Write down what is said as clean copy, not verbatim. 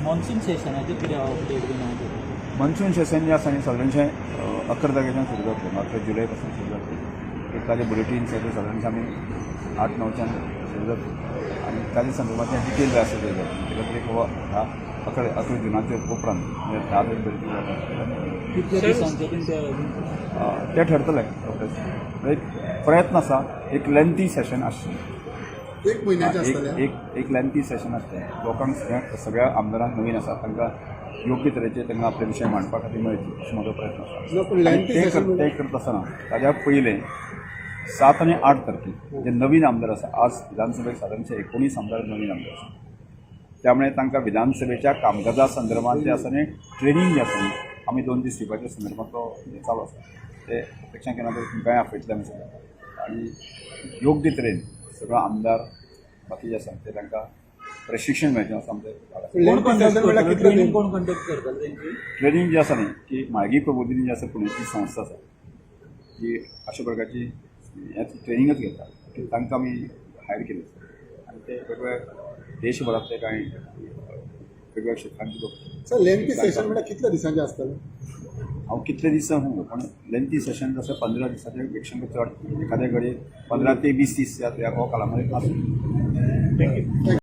Monsoon सेशनाचे कितें update bin आहा? Monsoon session जे आसा न्ही सादारणशें 11 तारखेच्यान सुरू जातलें 11 जुलय पासून सुरू जातलें. एक ताजे बुलेटिन्स हे सादारणशें आमी 8-9च्यान सुरू जातलें आनी ताजे संदर्भांतले डिटेल जाय आसा ते जातलें. ते खातीर एक 11 जुनाचे उपरांत म्हणजे 10 तारीख बुलेटीन जाता. कितल्या दिसांचे बीन ते ठरतलें रोखडेंच. एक प्रयत्न आसा एक लेंथी सेशन आसचें. एक महिन्याचे असतले. एक लेंथी सेशन आसचें. लोकांक सगळ्या आमदारांक नवीन आसा तांकां योग्य तरेचे तांकां आपले विशय मांडपा खातीर मेळचे अशें म्हजो प्रयत्न आसा. आनी ते करता आसतना ताज्या पयलें 7 आनी 8 तारखेक जे नवीन आमदार आसा आज विधानसभेक सादारणशे 19 आमदार नवीन आमदार आसा. त्यामुळे तांकां विधानसभेच्या कामकाजा संदर्भात जे आसा न्ही ट्रेनींग जे आसा न्ही आमी 2 दीस दिवपाच्या संदर्भात तो चालू आसा. ते अपेक्षा केन्ना तरी तुमकांय आपयतले आमी सगळे आनी योग्य तरेन सगळो आमदार बाकी जे आसा ते तांकां प्रशिक्षण मेळचें असं आमचें. कोण कंडक्ट करतले तेंची? ट्रेनिंग जी आसा न्ही की म्हाळगी प्रबोधिनी जी आसा पुणेची संस्था आसा की अशा प्रकारची ट्रेनिंगच घेता की तांकां आमी हायर केले आनी ते वेगवेगळ्या देशभरांतले कांय वेगवेगळ्या क्षेत्रांचे लोक. सर लेंथी सेशन म्हणजे कितल्या दिसांचे असतले? हांव कितले दीस सांगू पण लेंथी सेशन जसं 15 दिसाचे पेक्षा चड एखाद्या घडी 15 ते 20 दीस ह्या काळा मध्ये आसता. थँक्यू.